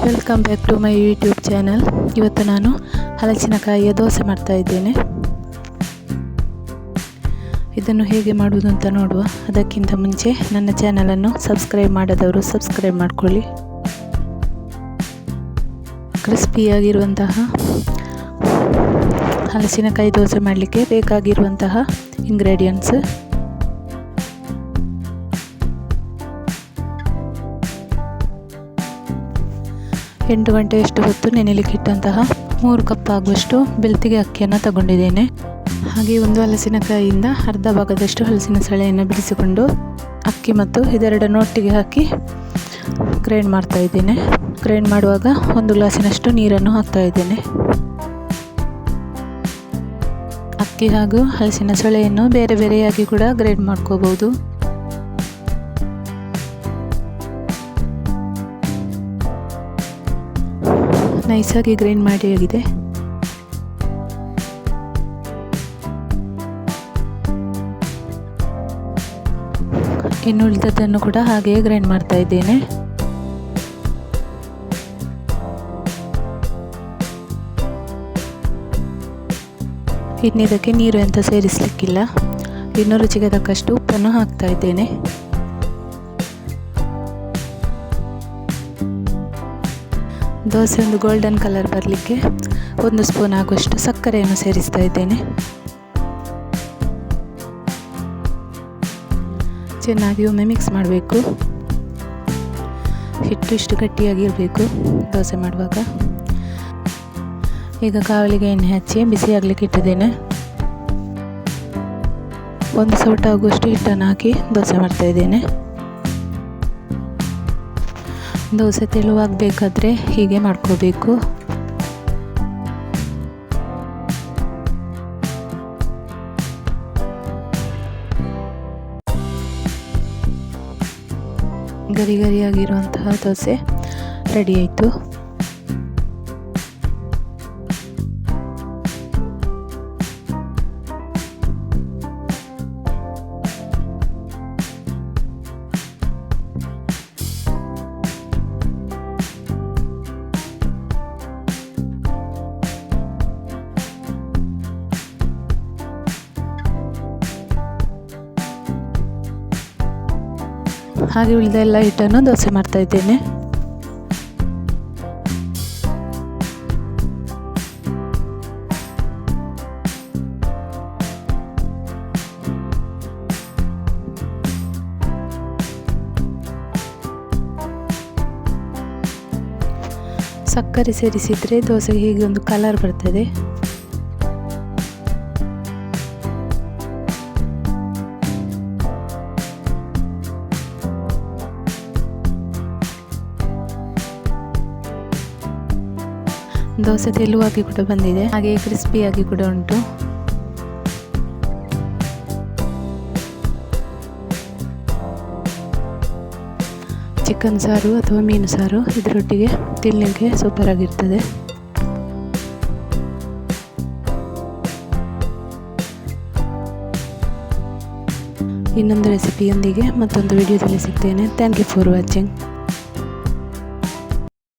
Welcome back to my YouTube channel. ಇವತ್ತು ನಾನು ಹಲಸಿನಕಾಯಿಯ ದೋಸೆ ಮಾಡ್ತಾ ಇದ್ದೇನೆ. ಇದನ್ನು ಹೇಗೆ ಮಾಡುವುದು ಅಂತ ನೋಡುವ. ಅದಕ್ಕಿಂತ ಮುಂಚೆ ನನ್ನ ಚಾನಲನ್ನು ಸಬ್ಸ್ಕ್ರೈಬ್ ಮಾಡದವರು ಸಬ್ಸ್ಕ್ರೈಬ್ ಮಾಡಿಕೊಳ್ಳಿ. ಕ್ರಿಸ್ಪಿಯಾಗಿರುವಂತಹ ಹಲಸಿನಕಾಯಿ ದೋಸೆ ಮಾಡಲಿಕ್ಕೆ ಬೇಕಾಗಿರುವಂತಹ ಇಂಗ್ರೀಡಿಯೆಂಟ್ಸ್: 8 ಗಂಟೆಯಷ್ಟು ಹೊತ್ತು ನೆನೆಲಿಕ್ಕಿಟ್ಟಂತಹ 3 ಕಪ್ ಆಗುವಷ್ಟು ಬೆಳ್ತಿಗೆ ಅಕ್ಕಿಯನ್ನು ತಗೊಂಡಿದ್ದೇನೆ. ಹಾಗೆ ಒಂದು ಹಲಸಿನಕಾಯಿಯಿಂದ ಅರ್ಧ ಭಾಗದಷ್ಟು ಹಲಸಿನ ಸಳೆಯನ್ನು ಬಿಡಿಸಿಕೊಂಡು ಅಕ್ಕಿ ಮತ್ತು ಇದೆರಡನ್ನು ಒಟ್ಟಿಗೆ ಹಾಕಿ ಗ್ರೈಂಡ್ ಮಾಡ್ತಾ ಇದ್ದೇನೆ. ಗ್ರೈಂಡ್ ಮಾಡುವಾಗ 1 ಗ್ಲಾಸಿನಷ್ಟು ನೀರನ್ನು ಹಾಕ್ತಾ ಇದ್ದೇನೆ. ಅಕ್ಕಿ ಹಾಗೂ ಹಲಸಿನ ಸಳೆಯನ್ನು ಬೇರೆ ಬೇರೆಯಾಗಿ ಕೂಡ ಗ್ರೈಂಡ್ ಮಾಡ್ಕೋಬಹುದು. ನೈಸಾಗಿ ಗ್ರೈಂಡ್ ಮಾಡಿ ಆಗಿದೆ. ಇನ್ನು ಉಳಿದದ್ದನ್ನು ಕೂಡ ಹಾಗೆಯೇ ಗ್ರೈಂಡ್ ಮಾಡ್ತಾ ಇದ್ದೇನೆ. ಇನ್ನಿದಕ್ಕೆ ನೀರು ಅಂತ ಸೇರಿಸಲಿಕ್ಕಿಲ್ಲ. ಇನ್ನು ರುಚಿಗೆ ತಕ್ಕಷ್ಟು ಉಪ್ಪನ್ನು ಹಾಕ್ತಾ ಇದ್ದೇನೆ. ದೋಸೆ ಒಂದು ಗೋಲ್ಡನ್ ಕಲರ್ ಬರಲಿಕ್ಕೆ 1 ಸ್ಪೂನ್ ಆಗುವಷ್ಟು ಸಕ್ಕರೆಯನ್ನು ಸೇರಿಸ್ತಾ ಇದ್ದೇನೆ. ಚೆನ್ನಾಗಿ ಒಮ್ಮೆ ಮಿಕ್ಸ್ ಮಾಡಬೇಕು. ಹಿಟ್ಟು ಇಷ್ಟು ಗಟ್ಟಿಯಾಗಿರಬೇಕು ದೋಸೆ ಮಾಡುವಾಗ. ಈಗ ಕಾವಲಿಗೆ ಎಣ್ಣೆ ಹಚ್ಚಿ ಬಿಸಿಯಾಗಲಿಕ್ಕೆ ಇಟ್ಟಿದ್ದೇನೆ. 1 ಸೌಟ ಆಗುವಷ್ಟು ಹಿಟ್ಟನ್ನು ಹಾಕಿ ದೋಸೆ ಮಾಡ್ತಾ ಇದ್ದೇನೆ. ದೋಸೆ ತೆಳುವಾಗಬೇಕಾದ್ರೆ ಹೀಗೆ ಮಾಡ್ಕೋಬೇಕು. ಗರಿ ಗರಿಯಾಗಿರುವಂತಹ ದೋಸೆ ರೆಡಿ ಆಯಿತು. ಹಾಗೆ ಉಳಿದ ಎಲ್ಲ ಹಿಟ್ಟನ್ನು ದೋಸೆ ಮಾಡ್ತಾ ಇದ್ದೇನೆ. ಸಕ್ಕರೆ ಸೇರಿಸಿದರೆ ದೋಸೆಗೆ ಹೀಗೆ ಒಂದು ಕಲರ್ ಬರ್ತದೆ. ದೋಸೆ ತೆಳುವಾಗಿ ಕೂಡ ಬಂದಿದೆ, ಹಾಗೆ ಕ್ರಿಸ್ಪಿಯಾಗಿ ಕೂಡ ಉಂಟು. ಚಿಕನ್ ಸಾರು ಅಥವಾ ಮೀನು ಸಾರು ಇದರೊಟ್ಟಿಗೆ ತಿನ್ನಲಿಕ್ಕೆ ಸೂಪರ್ ಆಗಿರ್ತದೆ. ಇನ್ನೊಂದು ರೆಸಿಪಿಯೊಂದಿಗೆ ಮತ್ತೊಂದು ವಿಡಿಯೋದಲ್ಲಿ ಸಿಗ್ತೇನೆ. Thank you for watching.